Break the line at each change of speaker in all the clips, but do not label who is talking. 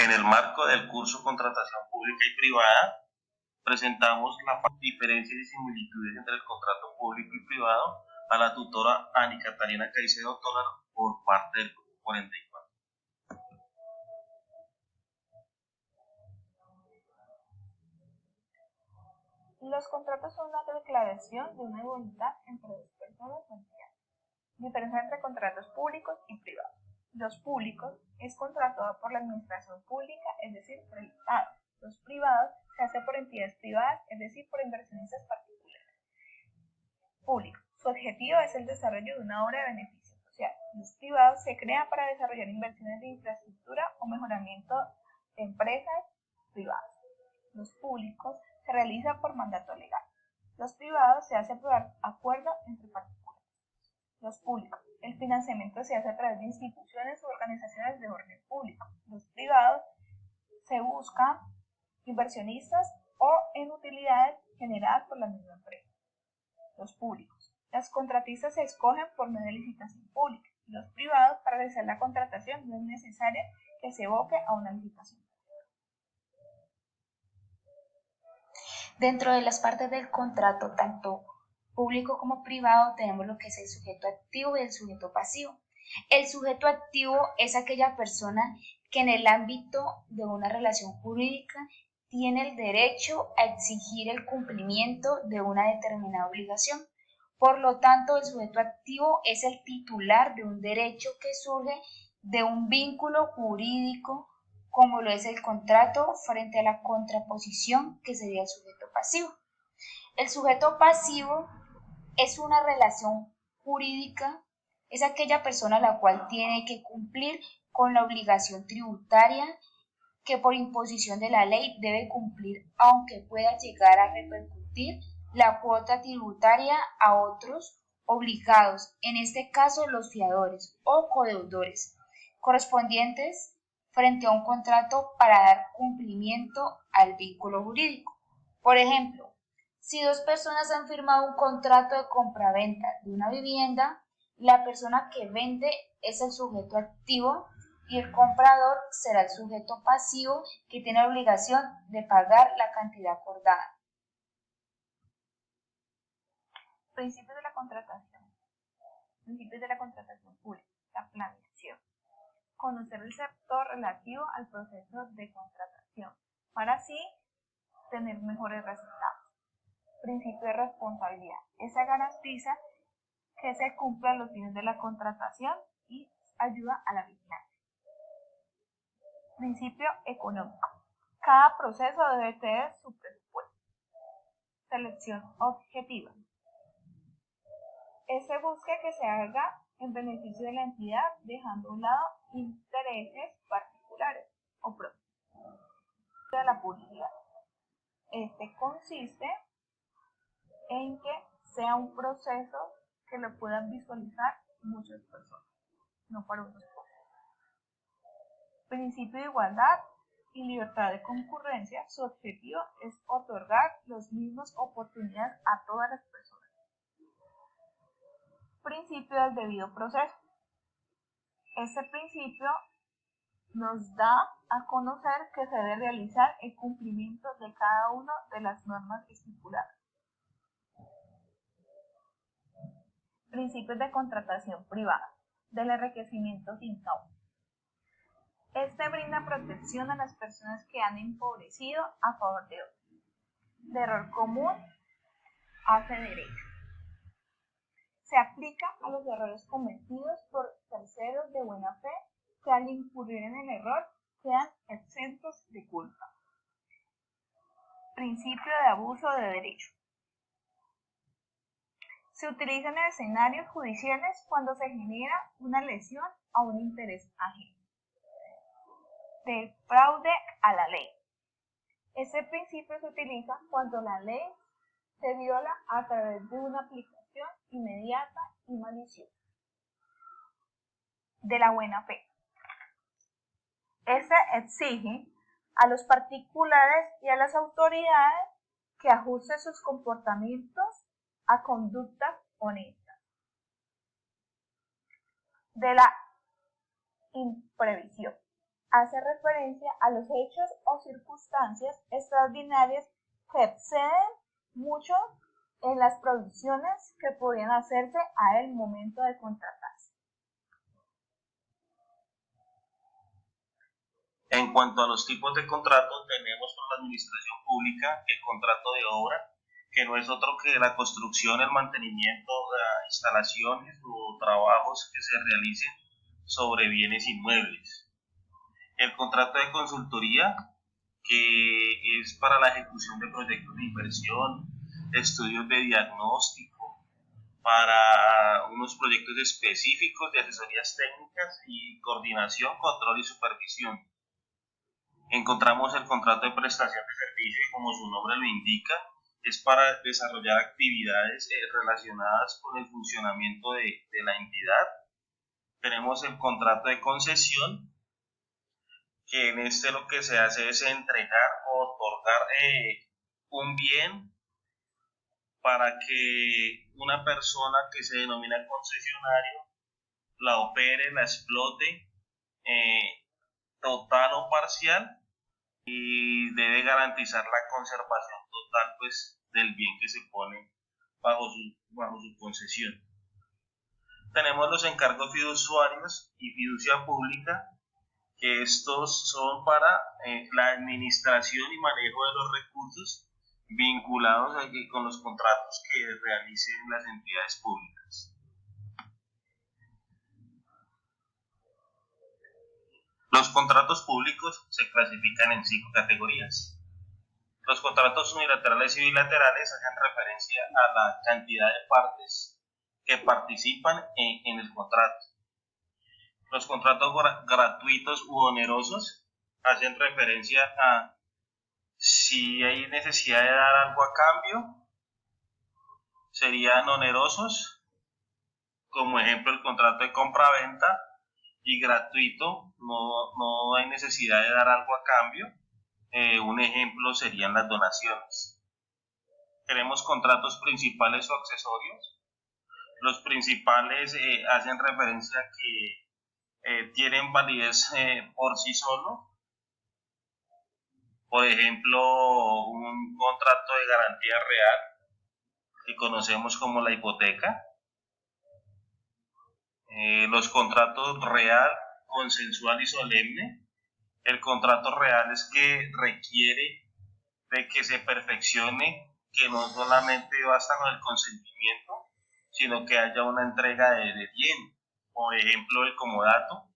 En el marco del curso Contratación Pública y Privada, presentamos las diferencias y similitudes entre el contrato público y privado a la tutora Ani Catalina Caicedo Tolar por parte del grupo 44.
Los contratos son una declaración de una voluntad entre dos personas o entidades. Diferencia entre contratos públicos y privados. Los públicos es contratado por la administración pública, es decir, por el Estado. Los privados se hace por entidades privadas, es decir, por inversionistas particulares. Público. Su objetivo es el desarrollo de una obra de beneficio social. Los privados se crean para desarrollar inversiones de infraestructura o mejoramiento de empresas privadas. Los públicos se realiza por mandato legal. Los privados se hace por acuerdo entre particulares. Los públicos. El financiamiento se hace a través de instituciones u organizaciones de orden público. Los privados se buscan inversionistas o en utilidades generadas por la misma empresa. Los públicos. Las contratistas se escogen por medio de licitación pública. Los privados, para realizar la contratación, no es necesario que se evoque a una licitación.
Dentro de las partes del contrato, tanto público como privado, tenemos lo que es el sujeto activo y el sujeto pasivo. El sujeto activo es aquella persona que en el ámbito de una relación jurídica tiene el derecho a exigir el cumplimiento de una determinada obligación. Por lo tanto, el sujeto activo es el titular de un derecho que surge de un vínculo jurídico, como lo es el contrato, frente a la contraposición que sería el sujeto pasivo. El sujeto pasivo es una relación jurídica, es aquella persona a la cual tiene que cumplir con la obligación tributaria que por imposición de la ley debe cumplir, aunque pueda llegar a repercutir la cuota tributaria a otros obligados, en este caso los fiadores o codeudores, correspondientes frente a un contrato para dar cumplimiento al vínculo jurídico. Por ejemplo, si dos personas han firmado un contrato de compraventa de una vivienda, la persona que vende es el sujeto activo y el comprador será el sujeto pasivo que tiene la obligación de pagar la cantidad acordada.
Principios de la contratación. Principios de la contratación pública. La planeación. Conocer el sector relativo al proceso de contratación para así tener mejores resultados. Principio de responsabilidad. Esa garantiza que se cumplan los fines de la contratación y ayuda a la vigilancia. Principio económico. Cada proceso debe tener su presupuesto. Selección objetiva. Se busca que se haga en beneficio de la entidad, dejando a un lado intereses particulares o propios. De la publicidad. Consiste en que sea un proceso que lo puedan visualizar muchas personas, no para unos pocos. Principio de igualdad y libertad de concurrencia. Su objetivo es otorgar las mismas oportunidades a todas las personas. Principio del debido proceso. Este principio nos da a conocer que se debe realizar el cumplimiento de cada una de las normas estipuladas. Principios de contratación privada, del enriquecimiento sin causa. Brinda protección a las personas que han empobrecido a favor de otros. De error común hace derecho. Se aplica a los errores cometidos por terceros de buena fe que al incurrir en el error quedan exentos de culpa. Principio de abuso de derecho. Se utiliza en escenarios judiciales cuando se genera una lesión a un interés ajeno. De fraude a la ley. Este principio se utiliza cuando la ley se viola a través de una aplicación inmediata y maliciosa. De la buena fe. Exige a los particulares y a las autoridades que ajusten sus comportamientos a conductas honestas. De la imprevisión. hace referencia a los hechos o circunstancias extraordinarias que exceden mucho en las producciones que podían hacerse a el momento de contratarse.
En cuanto a los tipos de contratos, tenemos por la administración pública el contrato de obra, que no es otro que la construcción, el mantenimiento de instalaciones o trabajos que se realicen sobre bienes inmuebles. El contrato de consultoría, que es para la ejecución de proyectos de inversión, estudios de diagnóstico, para unos proyectos específicos de asesorías técnicas y coordinación, control y supervisión. Encontramos el contrato de prestación de servicio y, como su nombre lo indica, es para desarrollar actividades relacionadas con el funcionamiento de la entidad. Tenemos el contrato de concesión, que en este lo que se hace es entregar o otorgar un bien para que una persona que se denomina concesionario la opere, la explote, total o parcial, y debe garantizar la conservación total, pues, del bien que se pone bajo su concesión. Tenemos los encargos fiduciarios y fiducia pública, que estos son para la administración y manejo de los recursos vinculados con los contratos que realicen las entidades públicas. Los contratos públicos se clasifican en 5 categorías. Los contratos unilaterales y bilaterales hacen referencia a la cantidad de partes que participan en el contrato. Los contratos gratuitos u onerosos hacen referencia a si hay necesidad de dar algo a cambio, serían onerosos, como ejemplo el contrato de compra-venta, y gratuito, no hay necesidad de dar algo a cambio. Un ejemplo serían las donaciones. Tenemos contratos principales o accesorios. Los principales hacen referencia a que tienen validez por sí solo. Por ejemplo, un contrato de garantía real, que conocemos como la hipoteca. Los contratos real, consensual y solemne. El contrato real es que requiere de que se perfeccione, que no solamente basta con el consentimiento, sino que haya una entrega de bien, por ejemplo el comodato.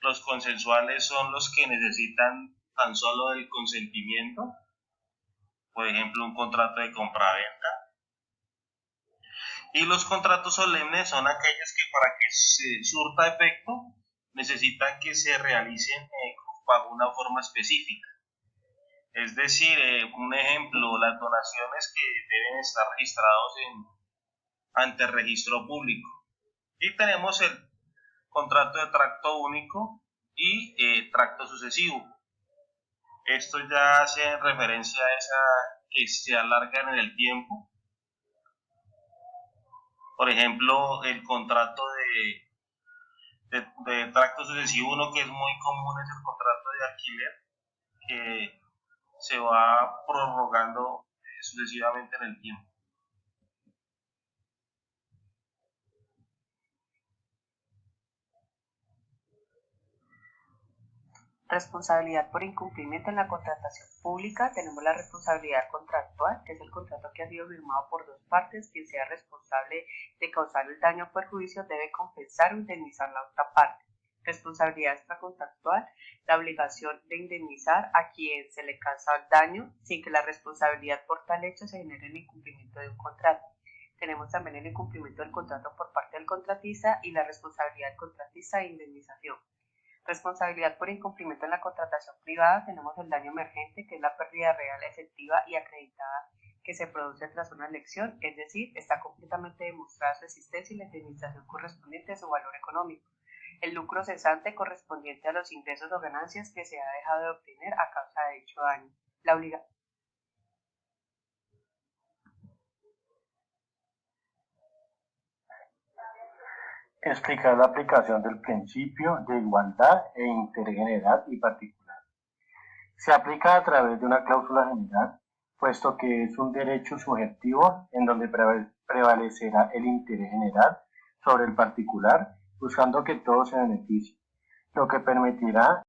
Los consensuales son los que necesitan tan solo del consentimiento, por ejemplo un contrato de compraventa. Y los contratos solemnes son aquellos que, para que se surta efecto, necesitan que se realicen bajo una forma específica. Es decir, un ejemplo, las donaciones que deben estar registrados ante el registro público. Y tenemos el contrato de tracto único y tracto sucesivo. Esto ya hace referencia a esa que se alargan en el tiempo. Por ejemplo, el contrato de tracto sucesivo, uno que es muy común, es el contrato de alquiler, que se va prorrogando sucesivamente en el tiempo.
Responsabilidad por incumplimiento en la contratación pública. Tenemos la responsabilidad contractual, que es el contrato que ha sido firmado por dos partes. Quien sea responsable de causar el daño o perjuicio debe compensar o indemnizar la otra parte. Responsabilidad extracontractual, la obligación de indemnizar a quien se le causa el daño sin que la responsabilidad por tal hecho se genere en el incumplimiento de un contrato. Tenemos también el incumplimiento del contrato por parte del contratista y la responsabilidad del contratista de indemnización. Responsabilidad por incumplimiento en la contratación privada. Tenemos el daño emergente, que es la pérdida real, efectiva y acreditada que se produce tras una elección, es decir, está completamente demostrada su existencia y la indemnización correspondiente a su valor económico. El lucro cesante correspondiente a los ingresos o ganancias que se ha dejado de obtener a causa de dicho daño. La obligación
Explicar la aplicación del principio de igualdad e interés general y particular. Se aplica a través de una cláusula general, puesto que es un derecho subjetivo en donde prevalecerá el interés general sobre el particular, buscando que todos se beneficien, lo que permitirá